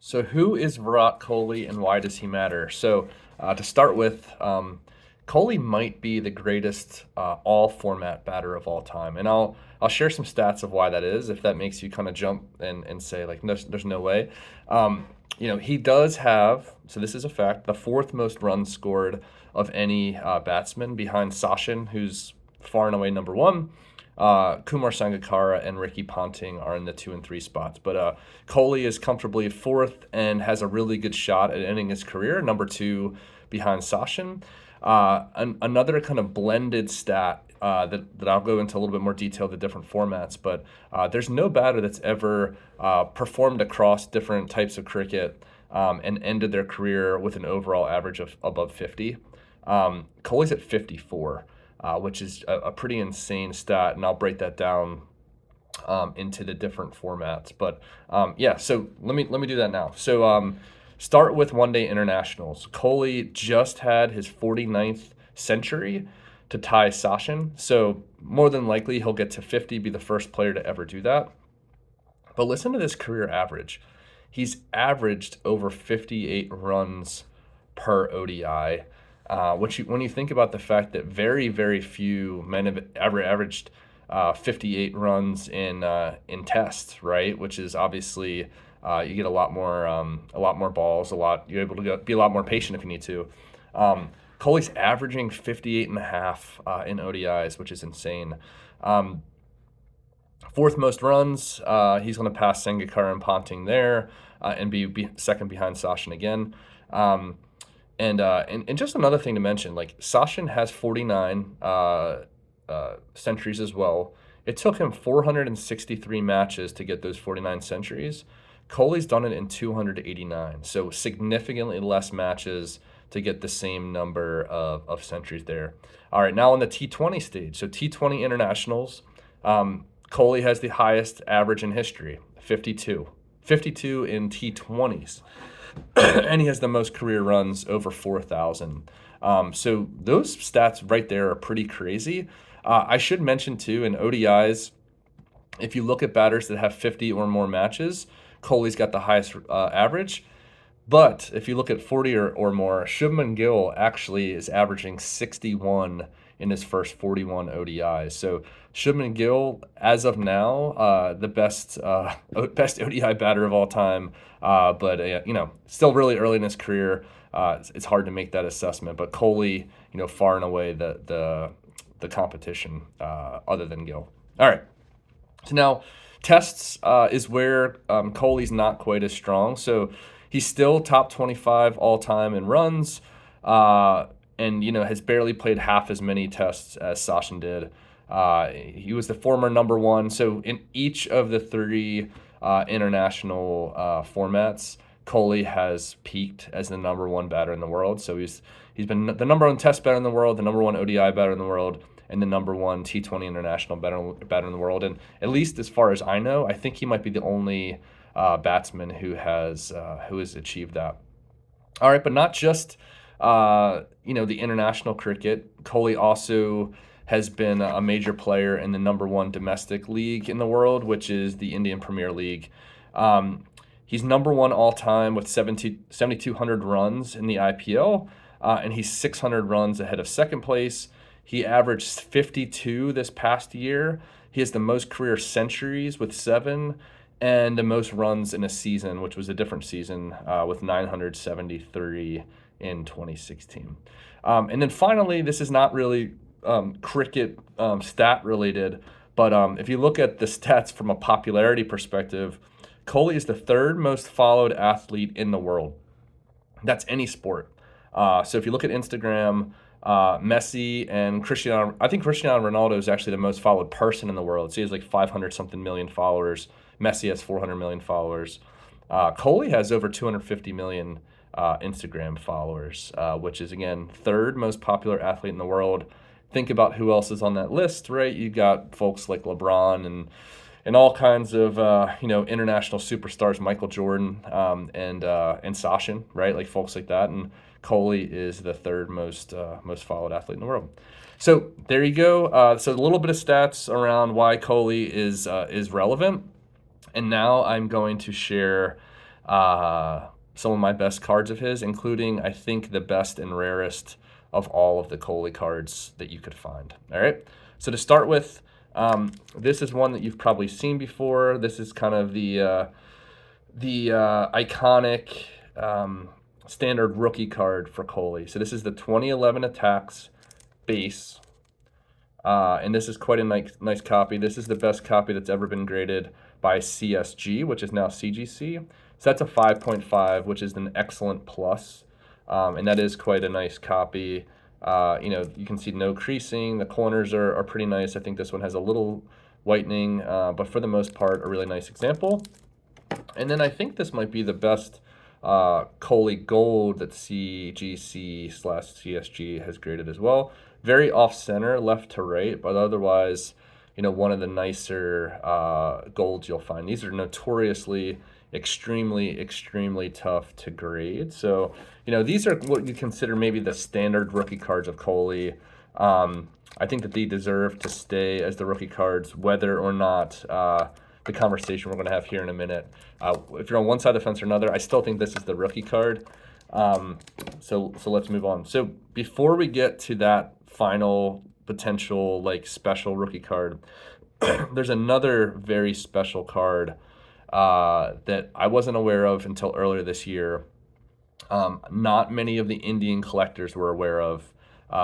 So who is Virat Kohli and why does he matter? So to start with, Kohli might be the greatest all format batter of all time, and I'll share some stats of why that is. If that makes you kind of jump and say like, no, there's no way. He does have, so this is a fact, the fourth most runs scored of any batsman behind Sachin, who's far and away number one. Kumar Sangakkara and Ricky Ponting are in the 2 and 3 spots, but Kohli is comfortably fourth and has a really good shot at ending his career, number two behind Sachin. Another kind of blended stat that I'll go into a little bit more detail, the different formats, but there's no batter that's ever performed across different types of cricket and ended their career with an overall average of above 50. Kohli's at 54. Which is a pretty insane stat, and I'll break that down into the different formats. But yeah, so let me do that now. So start with one-day internationals. Kohli just had his 49th century to tie Sachin, so more than likely he'll get to 50, be the first player to ever do that. But listen to this career average. He's averaged over 58 runs per ODI. When you think about the fact that very, very few men have ever averaged 58 runs in tests, right? Which is obviously you get a lot more balls, you're able to be a lot more patient if you need to. Kohli's averaging 58 and a half in ODIs, which is insane. Fourth most runs, he's going to pass Sangakkara and Ponting there, and be second behind Sachin again. And just another thing to mention, like Sachin has 49 centuries as well. It took him 463 matches to get those 49 centuries. Kohli's done it in 289, so significantly less matches to get the same number of centuries there. All right, now on the T20 stage, so T20 internationals, Kohli has the highest average in history, 52. 52 in T20s. And he has the most career runs, over 4,000. So those stats right there are pretty crazy. I should mention too, in ODIs, if you look at batters that have 50 or more matches, Kohli's got the highest average. But if you look at 40 or more, Shubman Gill actually is averaging 61 in his first 41 ODIs. So Shubman Gill, as of now, the best ODI batter of all time. But still really early in his career. It's hard to make that assessment. But Kohli, far and away the competition other than Gill. All right. So now tests is where Kohli's not quite as strong. So he's still top 25 all time in runs, and has barely played half as many tests as Sachin did. He was the former number one. So in each of the three international formats, Kohli has peaked as the number one batter in the world. So he's been the number one test batter in the world, the number one ODI batter in the world, and the number one T20 international batter in the world. And at least as far as I know, I think he might be the only batsman who has achieved that. All right, but not just the international cricket. Kohli also has been a major player in the number one domestic league in the world, which is the Indian Premier League. He's number one all time with 7,200 runs in the IPL, and he's 600 runs ahead of second place. He averaged 52 this past year. He has the most career centuries with 7, and the most runs in a season, which was a different season, with 973 in 2016. And then finally, this is not really cricket stat related, but if you look at the stats from a popularity perspective, Kohli is the third most followed athlete in the world. That's any sport. So if you look at Instagram, Messi and Cristiano, I think Cristiano Ronaldo is actually the most followed person in the world. So he has like 500 something million followers. Messi has 400 million followers. Kohli has over 250 million Instagram followers, which is, again, third most popular athlete in the world. Think about who else is on that list, right? You got folks like LeBron and all kinds of international superstars, Michael Jordan and Sachin, right? Like folks like that. And Kohli is the third most followed athlete in the world. So there you go. So a little bit of stats around why Kohli is relevant. And now I'm going to share some of my best cards of his, including, I think, the best and rarest of all of the Kohli cards that you could find. All right. So to start with, this is one that you've probably seen before. This is kind of the iconic standard rookie card for Kohli. So this is the 2011 Attax base. And this is quite a nice copy. This is the best copy that's ever been graded by CSG, which is now CGC. So that's a 5.5, which is an excellent plus. And that is quite a nice copy. You can see no creasing. The corners are pretty nice. I think this one has a little whitening, but for the most part, a really nice example. And then I think this might be the best Kohli gold that CGC/CSG has graded as well. Very off-center, left to right, but otherwise, one of the nicer golds you'll find. These are notoriously extremely tough to grade. So, these are what you consider maybe the standard rookie cards of Kohli. I think that they deserve to stay as the rookie cards, whether or not the conversation we're going to have here in a minute. If you're on one side of the fence or another, I still think this is the rookie card. So let's move on. So before we get to that final potential special rookie card, there's another very special card that I wasn't aware of until earlier this year. Not many of the Indian collectors were aware of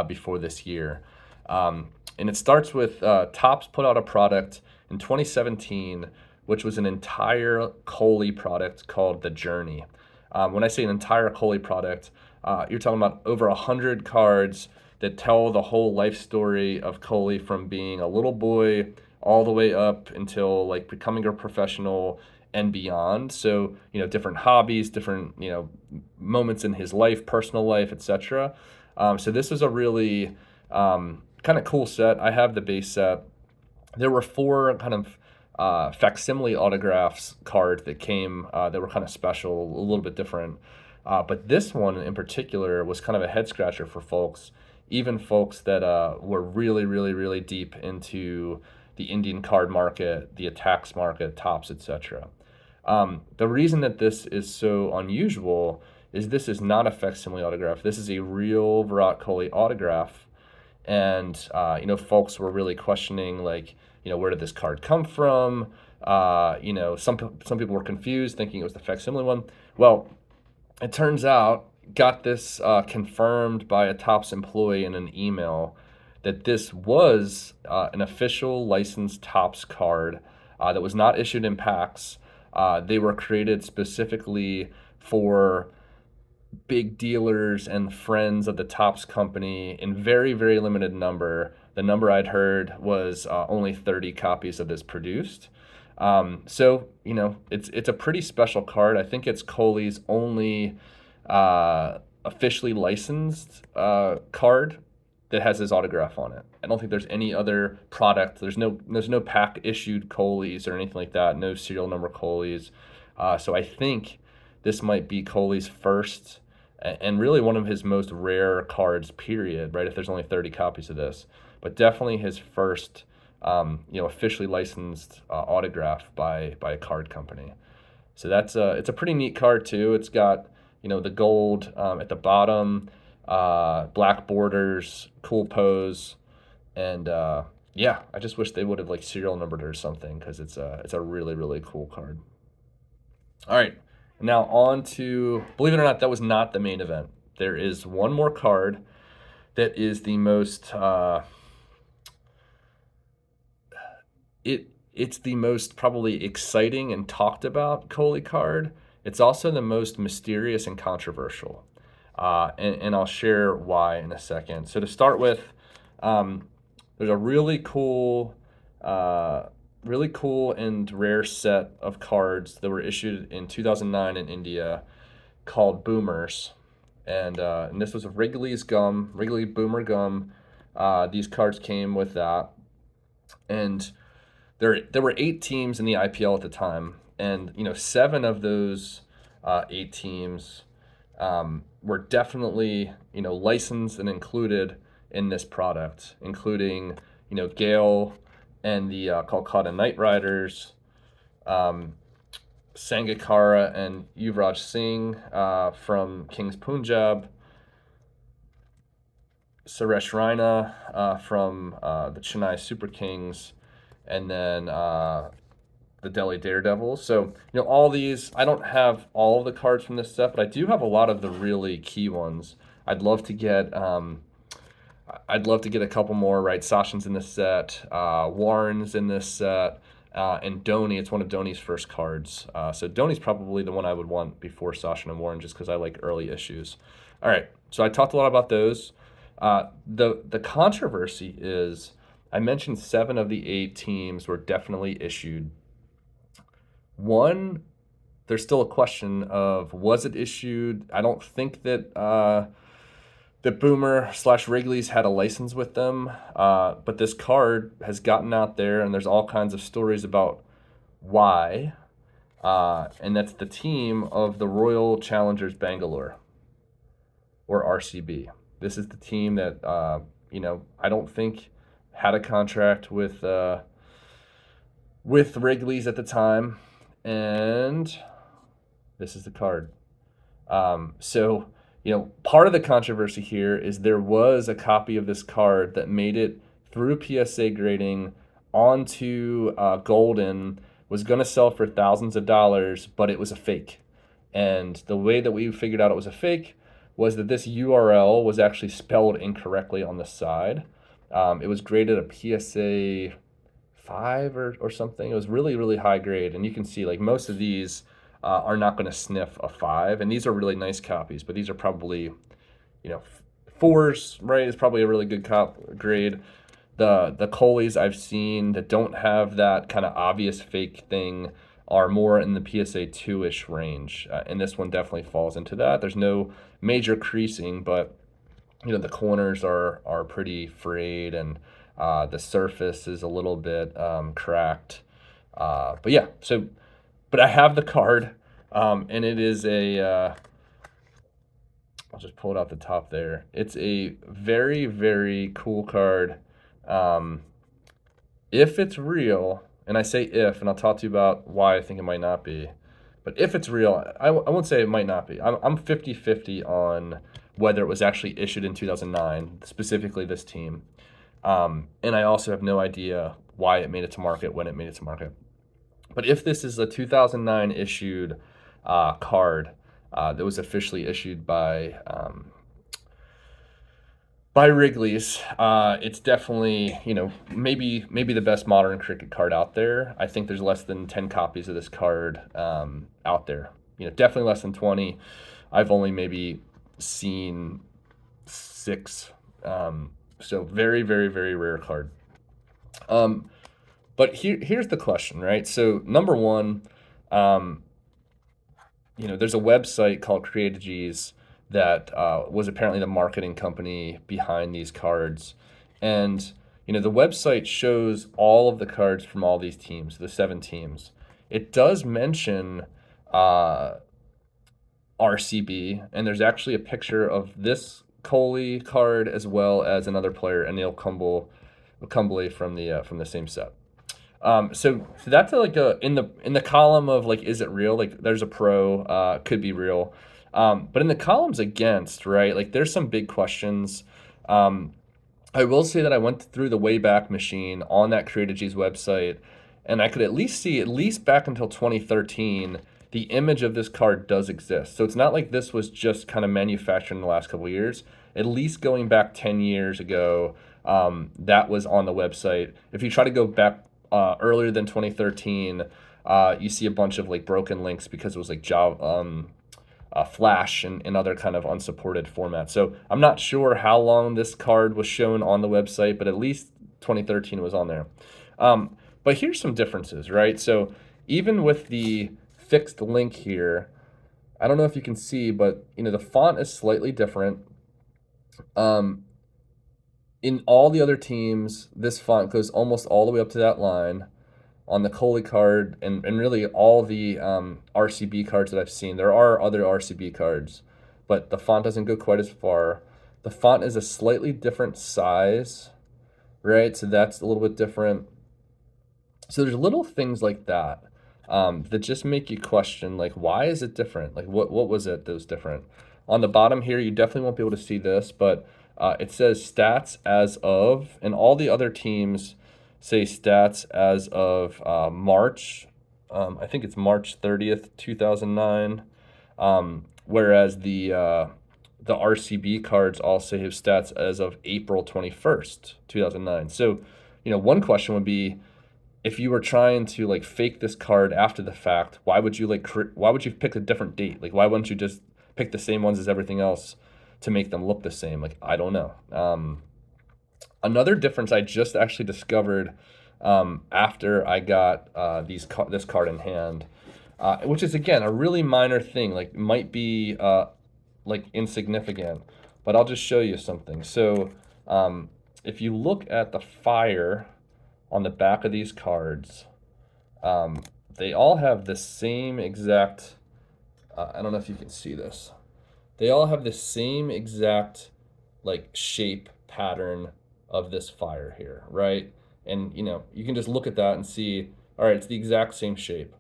before this year. And it starts with Topps put out a product in 2017, which was an entire Kohli product called The Journey. When I say an entire Kohli product, you're talking about over 100 cards that tell the whole life story of Kohli from being a little boy all the way up until becoming a professional and beyond. So, different hobbies, different, moments in his life, personal life, etc. So this was a really kind of cool set. I have the base set. There were 4 kind of facsimile autographs cards that came that were kind of special, a little bit different. But this one in particular was kind of a head scratcher for folks, even folks that were really deep into the Indian card market, the Attax market, Topps, etc. The reason that this is so unusual is this is not a facsimile autograph. This is a real Virat Kohli autograph. And, folks were really questioning, where did this card come from? Some people were confused, thinking it was the facsimile one. Well, it turns out, got this confirmed by a Topps employee in an email, that this was an official licensed Topps card that was not issued in packs. They were created specifically for big dealers and friends of the Topps company in very limited number. The number I'd heard was only 30 copies of this produced. So it's a pretty special card. I think it's Kohli's only officially licensed card that has his autograph on it. I don't think there's any other product. There's no pack issued Kohli's or anything like that. No serial number Kohli's. So I think this might be Kohli's first and really one of his most rare cards, period, right? If there's only 30 copies of this, but definitely his first, officially licensed autograph by a card company. So it's a pretty neat card too. It's got, the gold at the bottom, black borders, cool pose, and I just wish they would have serial numbered it or something, because it's a really cool card. All right. Now on to, believe it or not, that was not the main event. There is one more card that is the most, it's the most probably exciting and talked about Kohli card. It's also the most mysterious and controversial. And I'll share why in a second. So to start with, there's a really cool and rare set of cards that were issued in 2009 in India called Boomers. And this was a Wrigley Boomer gum. These cards came with that. And there were 8 teams in the IPL at the time. And, 7 of those 8 teams were definitely, licensed and included in this product, including, Gale and the Kolkata Knight Riders, Sangakkara and Yuvraj Singh from Kings Punjab, Suresh Raina from the Chennai Super Kings, and then the Delhi Daredevils. So, all these, I don't have all of the cards from this set, but I do have a lot of the really key ones. I'd love to get a couple more, right? Sachin's in this set, Warren's in this set, and Dhoni. It's one of Dhoni's first cards. So Dhoni's probably the one I would want before Sachin and Warren, just because I like early issues. All right, so I talked a lot about those. The controversy is, I mentioned 7 of the 8 teams were definitely issued. One, there's still a question of, was it issued? I don't think that that Boomer/Wrigley's had a license with them, but this card has gotten out there, and there's all kinds of stories about why, and that's the team of the Royal Challengers Bangalore, or RCB. This is the team that I don't think had a contract with Wrigley's at the time, and this is the card. So, part of the controversy here is there was a copy of this card that made it through PSA grading onto Golden, was going to sell for thousands of dollars, but it was a fake. And the way that we figured out it was a fake was that this URL was actually spelled incorrectly on the side. It was graded a PSA 5 or something. It was really, really high grade. And you can see, like, most of these are not going to sniff a 5. And these are really nice copies, but these are probably, 4s, right? It's probably a really good grade. The Kohlis I've seen that don't have that kind of obvious fake thing are more in the PSA 2-ish range. And this one definitely falls into that. There's no major creasing, but the corners are pretty frayed, and the surface is a little bit cracked. But yeah, but I have the card, and it is I'll just pull it off the top there. It's a very, very cool card. If it's real, and I say if, and I'll talk to you about why I think it might not be, but if it's real, I won't say it might not be. I'm 50-50 on whether it was actually issued in 2009, specifically this team. And I also have no idea why it made it to market, when it made it to market. But if this is a 2009 issued card that was officially issued by Wrigley's, it's definitely, maybe the best modern cricket card out there. I think there's less than 10 copies of this card out there. Definitely less than 20. I've only maybe seen 6. So very, very, very rare card. But here's the question, right? So number one, there's a website called Creatiges that was apparently the marketing company behind these cards. And, the website shows all of the cards from all these teams, the 7 teams. It does mention RCB, and there's actually a picture of this Kohli card as well as another player, Anil Kumble from the same set. So that's like in the column of, like, is it real? Like, there's a pro, could be real. But in the columns against, right, like, there's some big questions. I will say that I went through the Wayback Machine on that Creatiges website, and I could at least see, at least back until 2013, the image of this card does exist. So it's not like this was just kind of manufactured in the last couple of years. At least going back 10 years ago, that was on the website. If you try to go back earlier than 2013, you see a bunch of, like, broken links because it was like Java, Flash, and other kind of unsupported formats. So I'm not sure how long this card was shown on the website, but at least 2013 was on there. But here's some differences, right? So even with the fixed link here, I don't know if you can see, but the font is slightly different. In all the other teams, this font goes almost all the way up to that line. On the Kohli card, and really all the RCB cards that I've seen, there are other RCB cards, but the font doesn't go quite as far. The font is a slightly different size, right? So that's a little bit different. So there's little things like that. that just make you question, like, why is it different? Like, what was it that was different? On the bottom here, you definitely won't be able to see this, but it says stats as of, and all the other teams say stats as of March. I think it's March 30th, 2009. Whereas the RCB cards also have stats as of April 21st, 2009. So, one question would be, if you were trying to like fake this card after the fact, why would you why would you pick a different date? Like, why wouldn't you just pick the same ones as everything else to make them look the same? Like, I don't know. Another difference I just actually discovered after I got this card in hand, which is again a really minor thing, like might be like insignificant, but I'll just show you something. So if you look at the fire on the back of these cards, they all have the same exact, I don't know if you can see this. They all have the same exact like shape pattern of this fire here, right? And you can just look at that and see, all right, it's the exact same shape.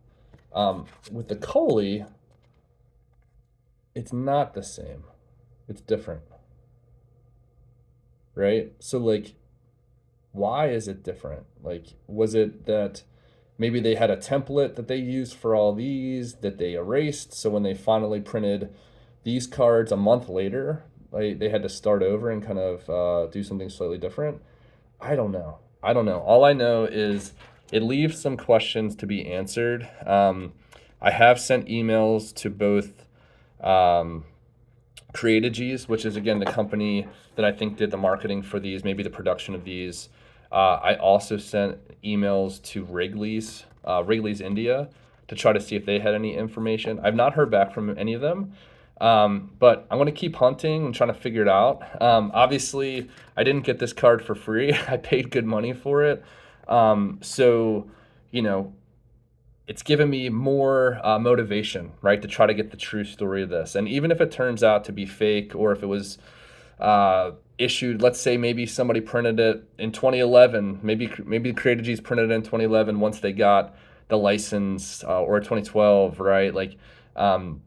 With the Kohli, it's not the same. It's different, right? So like, why is it different? Like, was it that maybe they had a template that they used for all these that they erased, so when they finally printed these cards a month later, they had to start over and kind of do something slightly different? I don't know. All I know is it leaves some questions to be answered. I have sent emails to both Creatiges, which is again the company that I think did the marketing for these, maybe the production of these. I also sent emails to Wrigley's India, to try to see if they had any information. I've not heard back from any of them, but I'm going to keep hunting and trying to figure it out. Obviously, I didn't get this card for free. I paid good money for it. So, it's given me more motivation, right, to try to get the true story of this. And even if it turns out to be fake, or if it was issued, let's say maybe somebody printed it in 2011, maybe Creatiges printed it in 2011 once they got the license, or 2012, right? Like, and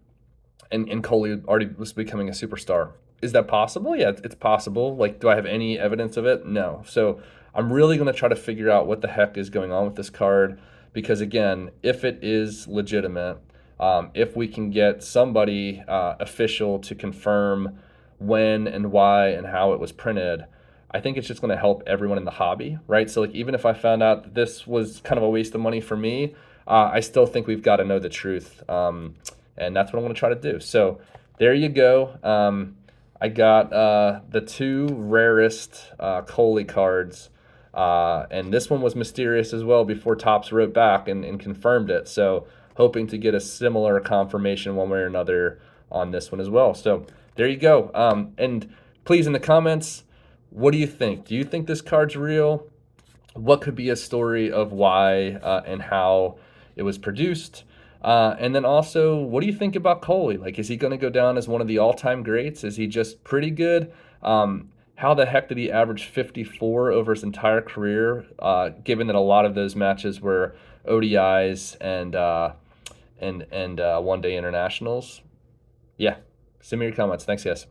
Kohli already was becoming a superstar. Is that possible? Yeah, it's possible. Like, do I have any evidence of it? No. So I'm really going to try to figure out what the heck is going on with this card, because again, if it is legitimate, if we can get somebody official to confirm when and why and how it was printed, I think it's just going to help everyone in the hobby, right? So like, even if I found out that this was kind of a waste of money for me, I still think we've got to know the truth, and that's what I'm going to try to do. So there you go. I got the two rarest Kohli cards, and this one was mysterious as well before Topps wrote back and confirmed it. So hoping to get a similar confirmation one way or another on this one as well. So there you go. And please, in the comments, what do you think? Do you think this card's real? What could be a story of why and how it was produced? And then also, what do you think about Kohli? Like, is he going to go down as one of the all-time greats? Is he just pretty good? How the heck did he average 54 over his entire career, given that a lot of those matches were ODIs and one-day internationals? Yeah, send me your comments. Thanks, guys.